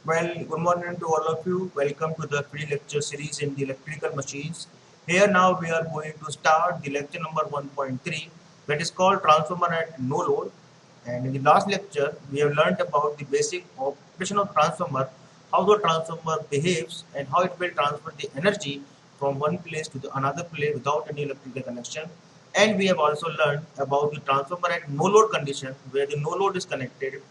Well, good morning to all of you. Welcome to the free lecture series in the electrical machines. Here now we are going to start the lecture number 1.3, that is called transformer at no load. And in the last lecture, we have learned about the basic operation of transformer, how the transformer behaves and how it will transfer the energy from one place to the another place without any electrical connection. And we have also learned about the transformer at no load condition where the no load is connected,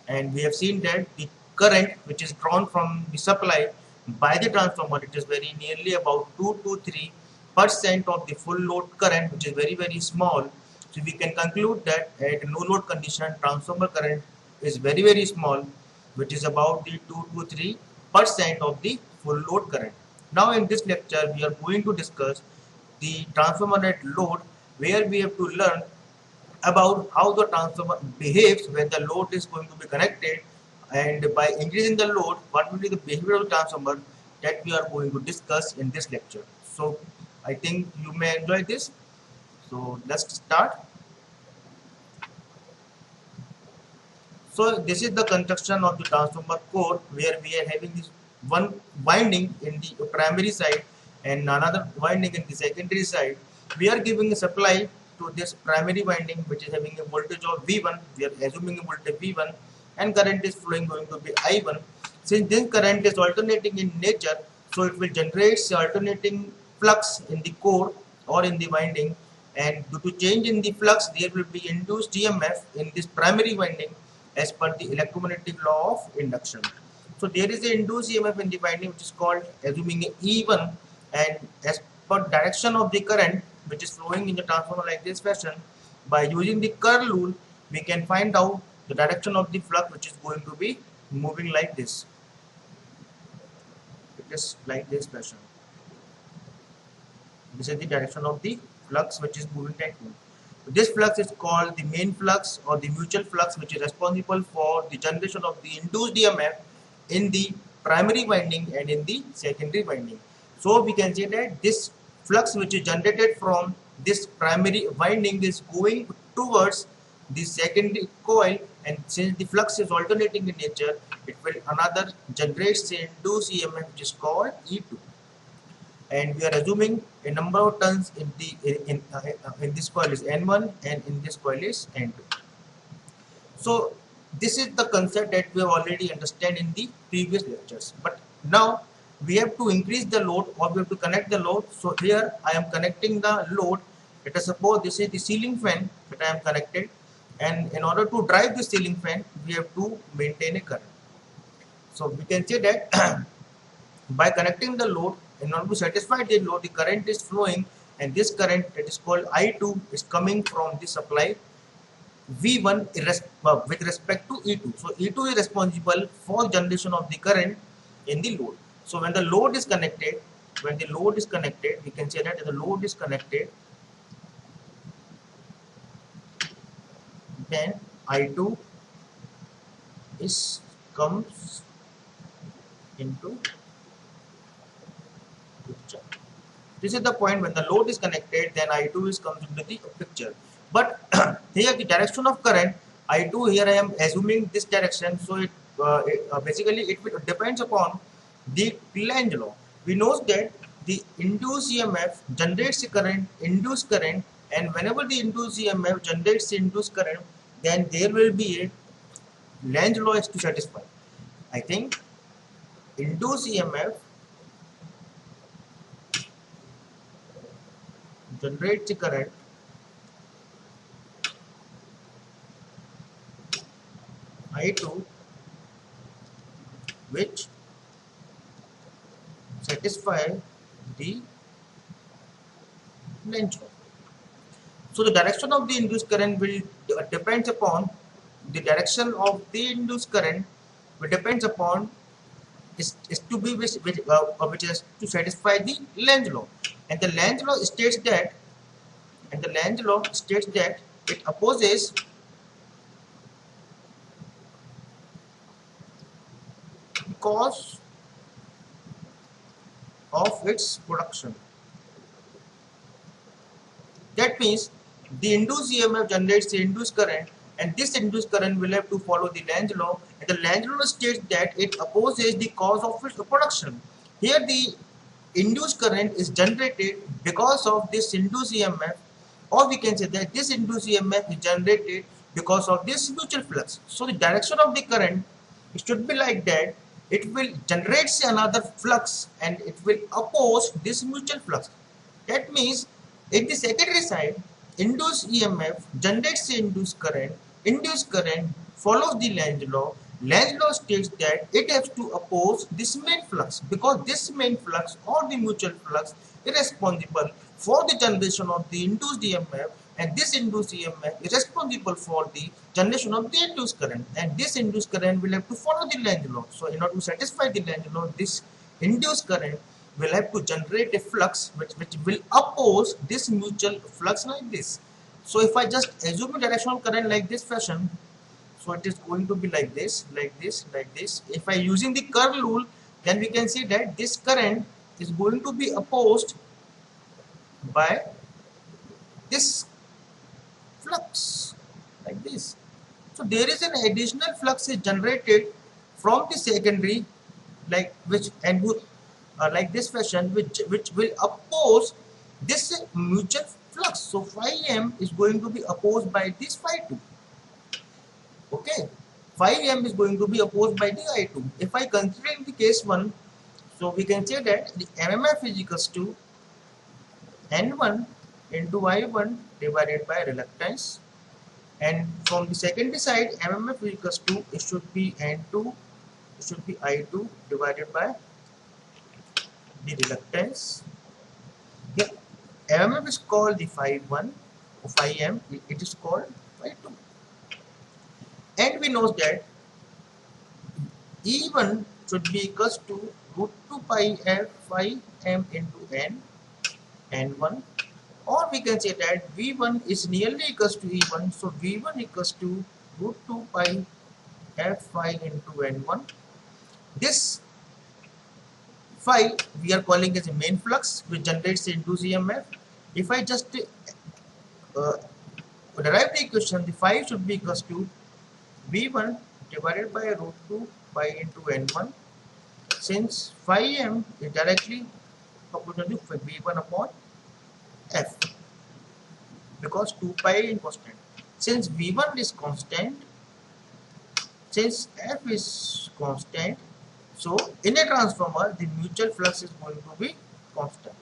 and we have seen that the current which is drawn from the supply by the transformer, it is very nearly about 2 to 3% of the full load current, which is very small. So we can conclude that at no load condition transformer current is very small, which is about the 2 to 3% of the full load current. Now in this lecture we are going to discuss the transformer at load, where we have to learn about how the transformer behaves when the load is going to be connected, and by increasing the load what will be the behavior of the transformer, that we are going to discuss in this lecture. So I think you may enjoy this. So let's start. So this is the construction of the transformer core, where we are having this one winding in the primary side and another winding in the secondary side. We are giving a supply to this primary winding, which is having a voltage of V1. We are assuming a voltage V1, and current is flowing going to be I1. Since this current is alternating in nature, so it will generate alternating flux in the core or in the winding, and due to change in the flux there will be induced EMF in this primary winding as per the electromagnetic law of induction. So there is a induced EMF in the winding which is called assuming a E1, and as per direction of the current which is flowing in the transformer like this fashion, by using the curl rule we can find out the direction of the flux which is going to be moving like this. It is like this fashion. This is the direction of the flux which is moving like this. This flux is called the main flux or the mutual flux, which is responsible for the generation of the induced EMF in the primary winding and in the secondary winding. So we can say that this flux which is generated from this primary winding is going towards the secondary coil, and since the flux is alternating in nature, it will another generate the induced EMF which is called E2, and we are assuming a number of turns in the in this coil is N1 and in this coil is N2. So this is the concept that we have already understand in the previous lectures, but now we have to increase the load or we have to connect the load. So here I am connecting the load. Let us suppose this is the ceiling fan that I am connected, and in order to drive the ceiling fan we have to maintain a current. So we can say that by connecting the load, in order to satisfy the load, the current is flowing, and this current that is called I2 is coming from the supply V1 with respect to E2. So E2 is responsible for generation of the current in the load. So when the load is connected, we can say that the load is connected, then I2 is comes into picture. This is the point when the load is connected, then I2 is comes into the picture. But here the direction of current I2, here I am assuming this direction, so basically it depends upon the Lange law. We know that the induced EMF generates the current, induced current, and whenever the induced EMF generates the induced current, then there will be a Lange law is to satisfy. I think induced EMF generates the current I2, which satisfy the Lenz law. So the direction of the induced current will depends upon the direction of the induced current will depends upon is to be which is to satisfy the Lenz law, and the Lenz law states that it opposes the cause of its production. That means the induced EMF generates the induced current, and this induced current will have to follow the Lenz law, and the Lange law states that it opposes the cause of its production. Here the induced current is generated because of this induced EMF, or we can say that this induced EMF is generated because of this mutual flux. So the direction of the current, it should be like that. It will generate another flux and it will oppose this mutual flux. That means in the secondary side, induced EMF generates the induced current. Induced current follows the Lange law. Lange law states that it has to oppose this main flux, because this main flux or the mutual flux is responsible for the generation of the induced EMF, and this induced EMF is responsible for the generation of the induced current, and this induced current will have to follow the Lange law. So in order to satisfy the Lange law, this induced current will have to generate a flux which will oppose this mutual flux like this. So if I just assume a directional current like this fashion, so it is going to be like this, like this, like this. If I using the curl rule, then we can see that this current is going to be opposed by this flux like this. So there is an additional flux is generated from the secondary, like like this fashion, which will oppose this mutual flux. So phi m is going to be opposed by this phi 2. Okay, phi m is going to be opposed by the I2. If I consider in the case 1, so we can say that the MMF is equals to N1 into I1 divided by reluctance, and from the secondary side, MMF is equals to, it should be N2, it should be I2 divided by the reluctance. Here MMF is called the phi 1 or phi m, it is called phi 2. And we know that E1 should be equals to root 2 pi f phi m into n, n1, or we can say that V1 is nearly equals to E1, so V1 equals to root 2 pi f phi into n1. This phi we are calling as a main flux which generates the induced EMF. If I just derive the equation, the phi should be equals to V1 divided by root 2 pi into n1, since phi m is directly proportional to V1 upon f, because 2 pi is constant. Since V1 is constant, since f is constant, so in a transformer the mutual flux is going to be constant.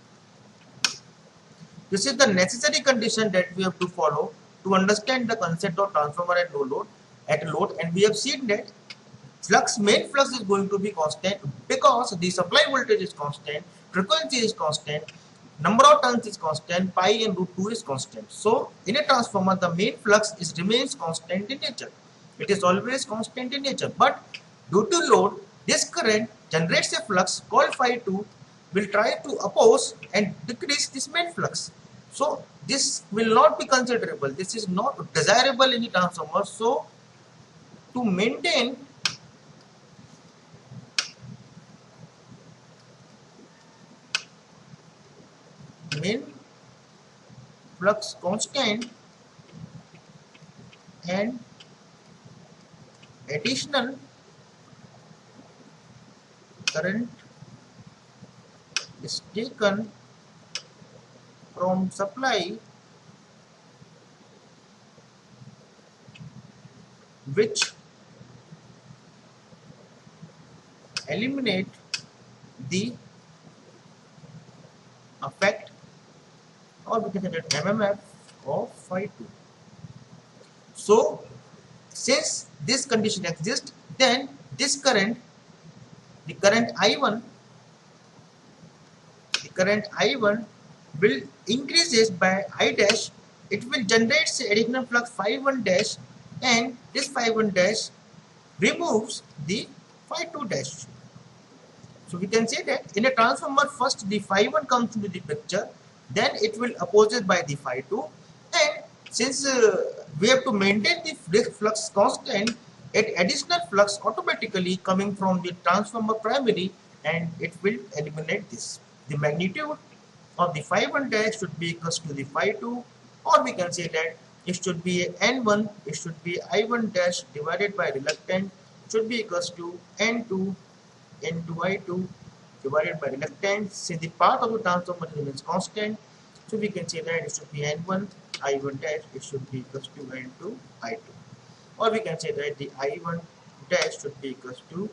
This is the necessary condition that we have to follow to understand the concept of transformer at load, and we have seen that main flux is going to be constant because the supply voltage is constant, frequency is constant, number of turns is constant, pi and root 2 is constant. So in a transformer the main flux remains constant in nature. It is always constant in nature, but due to load, this current generates a flux called phi 2, will try to oppose and decrease this main flux. So this will not be considerable, this is not desirable in the transformer. So to maintain main flux constant and additional current is taken from supply which eliminate the effect, or we can say that MMF of phi 2. So since this condition exists, then this current, the current I1 will increases by I dash. It will generate additional flux phi 1 dash, and this phi 1 dash removes the phi 2 dash. So we can say that in a transformer, first the phi 1 comes into the picture, then it will oppose by the phi 2, and since we have to maintain the flux constant, additional flux automatically coming from the transformer primary, and it will eliminate this. The magnitude of the phi 1 dash should be equals to the phi 2, or we can say that it should be N1, it should be I1 dash divided by reluctance, should be equals to N2 into I2 divided by reluctance. Since the path of the transformer remains constant, so we can say that it should be N1 I1 dash, it should be equals to N2 I2. Or we can say that the I1 dash should be equals to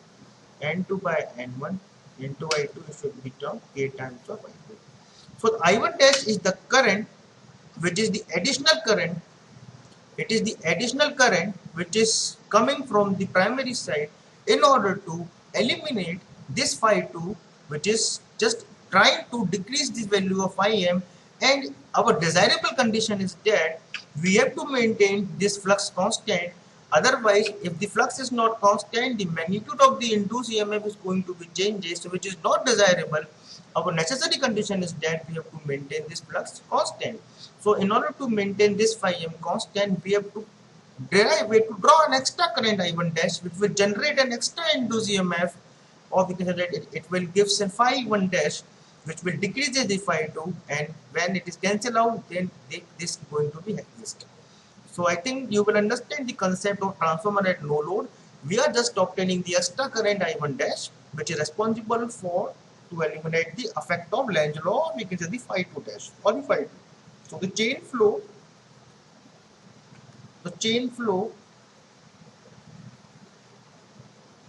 N2 by N1 into I2, it should be term K times of I2. So the I1 dash is the current which is the additional current. It is the additional current which is coming from the primary side in order to eliminate this phi 2, which is just trying to decrease the value of Im, and our desirable condition is that we have to maintain this flux constant. Otherwise, if the flux is not constant, the magnitude of the induced EMF is going to be changes, which is not desirable. Our necessary condition is that we have to maintain this flux constant. So in order to maintain this phi m constant, we have to draw an extra current I1 dash, which will generate an extra induced EMF, or we can say that it will give some phi 1 dash, which will decrease the phi 2, and when it is cancelled out, then this is going to be exist. So I think you will understand the concept of transformer at no load. We are just obtaining the extra current I1 dash, which is responsible for to eliminate the effect of Lange law, or we can say the phi 2 dash or the phi 2. So the chain flow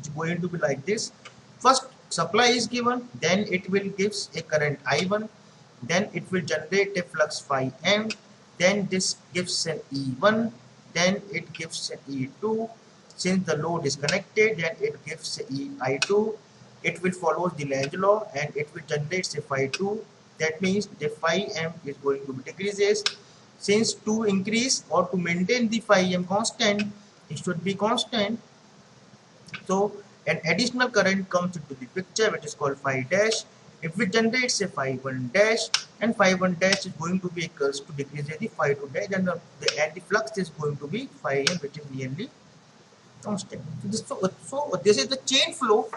is going to be like this. First supply is given, then it will gives a current I1, then it will generate a flux phi m, then this gives an E1, then it gives an E2. Since the load is connected, then it gives I2. It will follow the Lange law and it will generate a phi 2. That means the phi m is going to be decreases. Since to increase or to maintain the phi m constant, it should be constant. So an additional current comes into the picture, which is called phi dash. If we generate say phi 1 dash, and phi 1 dash is going to be equals to decrease the phi 2 dash, and the flux is going to be phi m, which is nearly constant. So this is the chain flow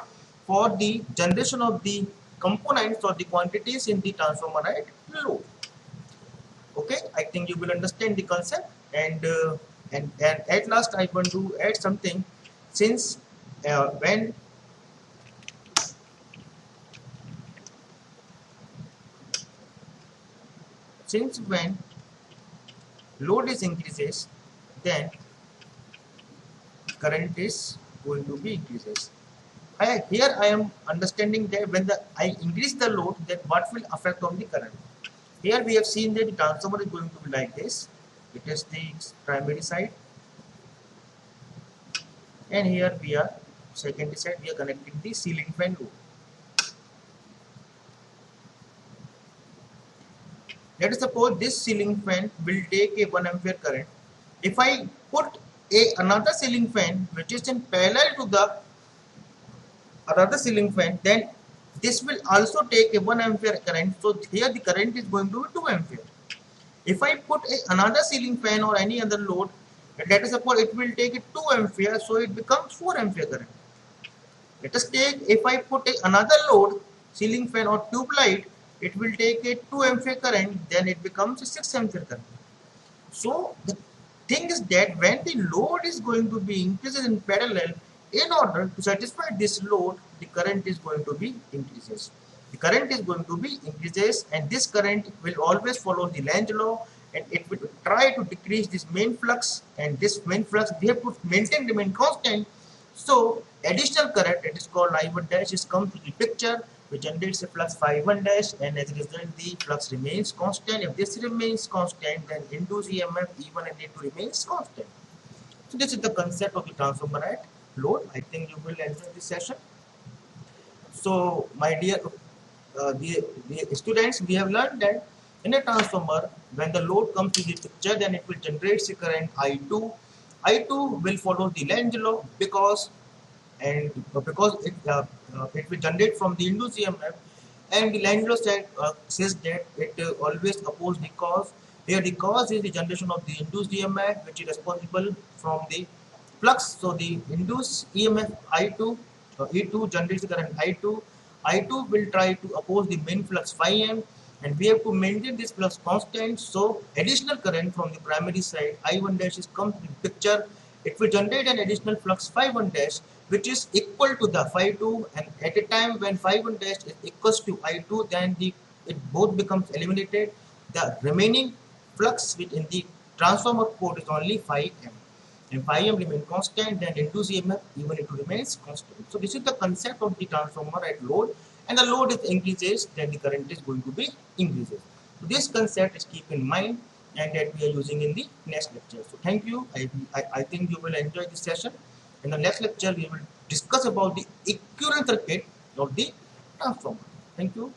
for the generation of the components or the quantities in the transformer at load. Okay, I think you will understand the concept, and at last I want to add something. Since when load is increases, then current is going to be increases. Here I am understanding that when I increase the load, then what will affect on the current. Here we have seen that the transformer is going to be like this. It is the primary side, and here we are secondary side. We are connecting the ceiling fan load. Let us suppose this ceiling fan will take a 1 ampere current. If I put another ceiling fan which is in parallel to the another ceiling fan, then this will also take a 1 ampere current. So here the current is going to be 2 ampere. If I put another ceiling fan or any other load, let us suppose it will take 2 ampere, so it becomes 4 ampere current. Let us take, if I put another load, ceiling fan or tube light, it will take a 2 ampere current, then it becomes a 6 ampere current. So the thing is that when the load is going to be increases in parallel, in order to satisfy this load, the current is going to be increases. The current is going to be increases, and this current will always follow the Lange law, and it will try to decrease this main flux, and this main flux we have to remain constant. So additional current, it is called I1 dash, is come to the picture, which generates a flux phi 1 dash, and as a result the flux remains constant. If this remains constant, then induced EMF E1 and E2 remains constant. So this is the concept of the transformer at load. I think you will enjoy this session. So my dear the students, we have learned that in a transformer, when the load comes to the picture, then it will generate a current I2. I2 will follow the Lange law because it will generate from the induced EMF, and the Lange law says that it always opposes the cause. Here the cause is the generation of the induced EMF, which is responsible from the flux. So the induced EMF I2 E2 generates the current I2. I2 will try to oppose the main flux phi m, and we have to maintain this flux constant. So additional current from the primary side I1 dash is come to the picture. It will generate an additional flux phi 1 dash, which is equal to the phi 2, and at a time when phi 1 dash is equals to I2, then it both becomes eliminated. The remaining flux within the transformer port is only phi m, and phi m remains constant, then induced EMF even it remains constant. So this is the concept of the transformer at load, and the load is increases, then the current is going to be increases. So this concept is keep in mind, and that we are using in the next lecture. So thank you. I think you will enjoy this session. In the next lecture, we will discuss about the equivalent circuit of the transformer. Thank you.